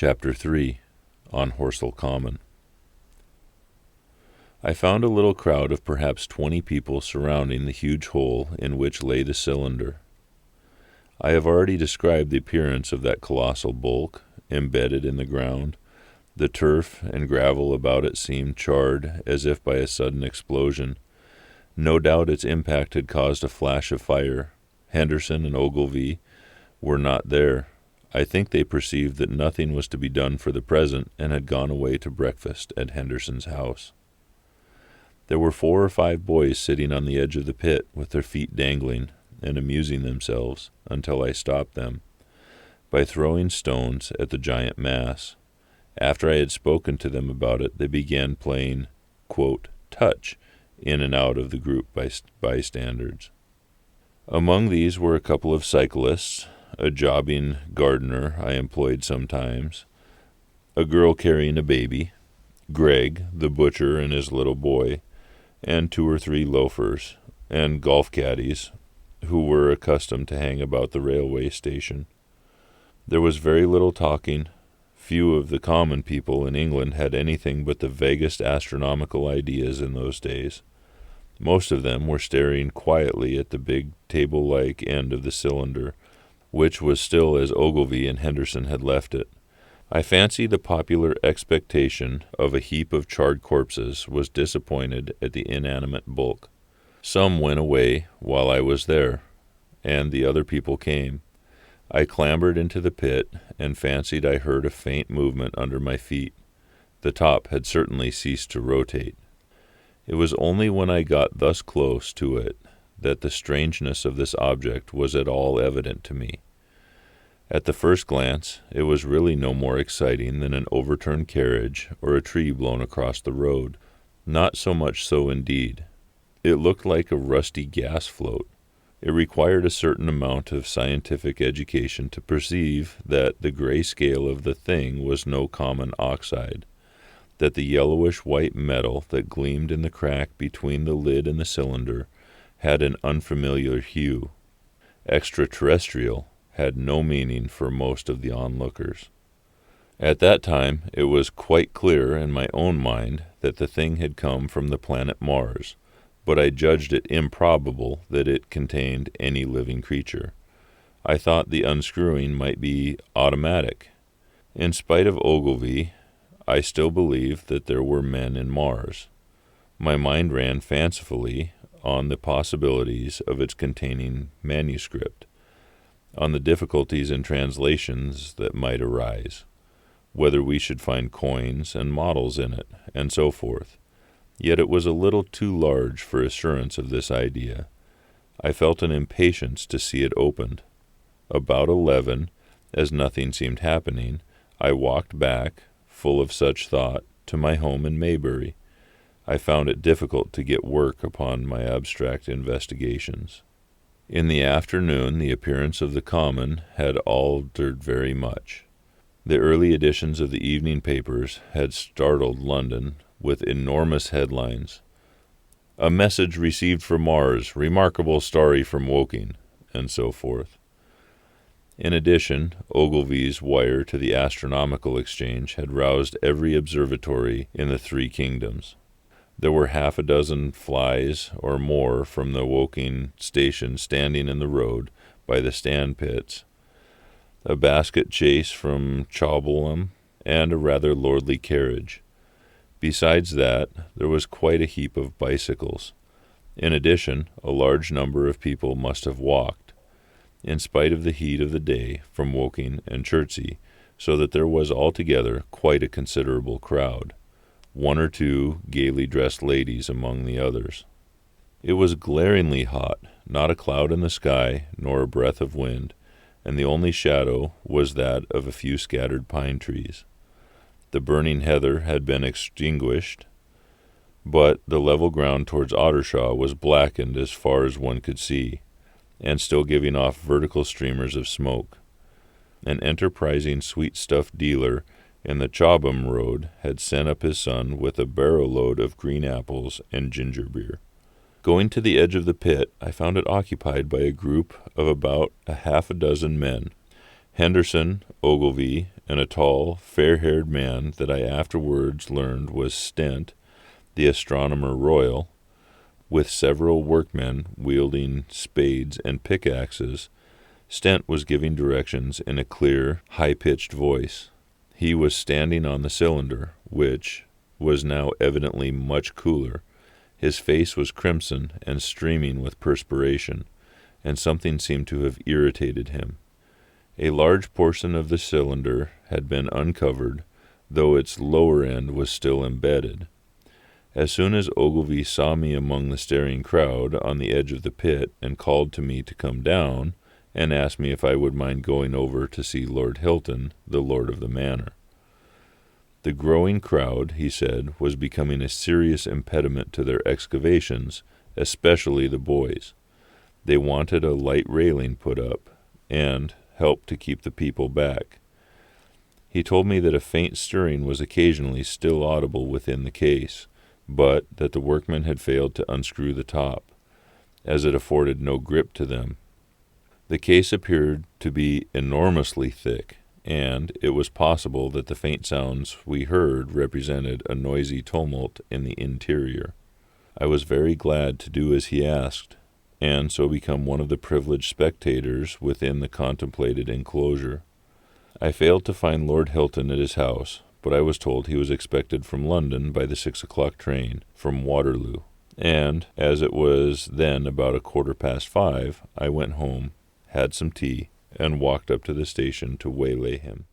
Chapter 3, on Horsell Common. I found a little crowd of perhaps 20 people surrounding the huge hole in which lay the cylinder. I have already described the appearance of that colossal bulk, embedded in the ground. The turf and gravel about it seemed charred as if by a sudden explosion. No doubt its impact had caused a flash of fire. Henderson and Ogilvy were not there. I think they perceived that nothing was to be done for the present and had gone away to breakfast at Henderson's house. There were 4 or 5 boys sitting on the edge of the pit with their feet dangling and amusing themselves until I stopped them by throwing stones at the giant mass. After I had spoken to them about it, they began playing, quote, touch in and out of the group bystanders. Among these were a couple of cyclists, a jobbing gardener I employed sometimes, a girl carrying a baby, Greg, the butcher, and his little boy, and 2 or 3 loafers, and golf caddies, who were accustomed to hang about the railway station. There was very little talking. Few of the common people in England had anything but the vaguest astronomical ideas in those days. Most of them were staring quietly at the big table-like end of the cylinder, which was still as Ogilvy and Henderson had left it. I fancy the popular expectation of a heap of charred corpses was disappointed at the inanimate bulk. Some went away while I was there, and the other people came. I clambered into the pit and fancied I heard a faint movement under my feet. The top had certainly ceased to rotate. It was only when I got thus close to it that the strangeness of this object was at all evident to me. At the first glance, it was really no more exciting than an overturned carriage or a tree blown across the road. Not so much so, indeed. It looked like a rusty gas float. It required a certain amount of scientific education to perceive that the gray scale of the thing was no common oxide, that the yellowish-white metal that gleamed in the crack between the lid and the cylinder had an unfamiliar hue. Extraterrestrial had no meaning for most of the onlookers. At that time it was quite clear in my own mind that the thing had come from the planet Mars, but I judged it improbable that it contained any living creature. I thought the unscrewing might be automatic. In spite of Ogilvy, I still believed that there were men in Mars. My mind ran fancifully on the possibilities of its containing manuscript, on the difficulties in translations that might arise, whether we should find coins and models in it, and so forth. Yet it was a little too large for assurance of this idea. I felt an impatience to see it opened. About 11, as nothing seemed happening, I walked back, full of such thought, to my home in Maybury. I found it difficult to get work upon my abstract investigations. In the afternoon the appearance of the common had altered very much. The early editions of the evening papers had startled London with enormous headlines. "A message received from Mars, remarkable story from Woking," and so forth. In addition, Ogilvy's wire to the Astronomical Exchange had roused every observatory in the 3 kingdoms. There were 6 flies or more from the Woking station standing in the road by the stand pits, a basket chaise from Chobham, and a rather lordly carriage. Besides that, there was quite a heap of bicycles. In addition, a large number of people must have walked, in spite of the heat of the day, from Woking and Chertsey, so that there was altogether quite a considerable crowd. 1 or 2 gaily dressed ladies among the others. It was glaringly hot, not a cloud in the sky, nor a breath of wind, and the only shadow was that of a few scattered pine trees. The burning heather had been extinguished, but the level ground towards Ottershaw was blackened as far as one could see, and still giving off vertical streamers of smoke. An enterprising sweet-stuff dealer in the Chobham Road had sent up his son with a barrow-load of green apples and ginger beer. Going to the edge of the pit, I found it occupied by a group of about 6 men. Henderson, Ogilvy, and a tall, fair-haired man that I afterwards learned was Stent, the astronomer royal, with several workmen wielding spades and pickaxes. Stent was giving directions in a clear, high-pitched voice. He was standing on the cylinder, which was now evidently much cooler. His face was crimson and streaming with perspiration, and something seemed to have irritated him. A large portion of the cylinder had been uncovered, though its lower end was still embedded. As soon as Ogilvy saw me among the staring crowd on the edge of the pit and called to me to come down, and asked me if I would mind going over to see Lord Hilton, the lord of the manor. The growing crowd, he said, was becoming a serious impediment to their excavations, especially the boys. They wanted a light railing put up, and help to keep the people back. He told me that a faint stirring was occasionally still audible within the case, but that the workmen had failed to unscrew the top, as it afforded no grip to them. The case appeared to be enormously thick, and it was possible that the faint sounds we heard represented a noisy tumult in the interior. I was very glad to do as he asked, and so become one of the privileged spectators within the contemplated enclosure. I failed to find Lord Hilton at his house, but I was told he was expected from London by the 6 o'clock train from Waterloo, and, as it was then about 5:15, I went home, had some tea, and walked up to the station to waylay him.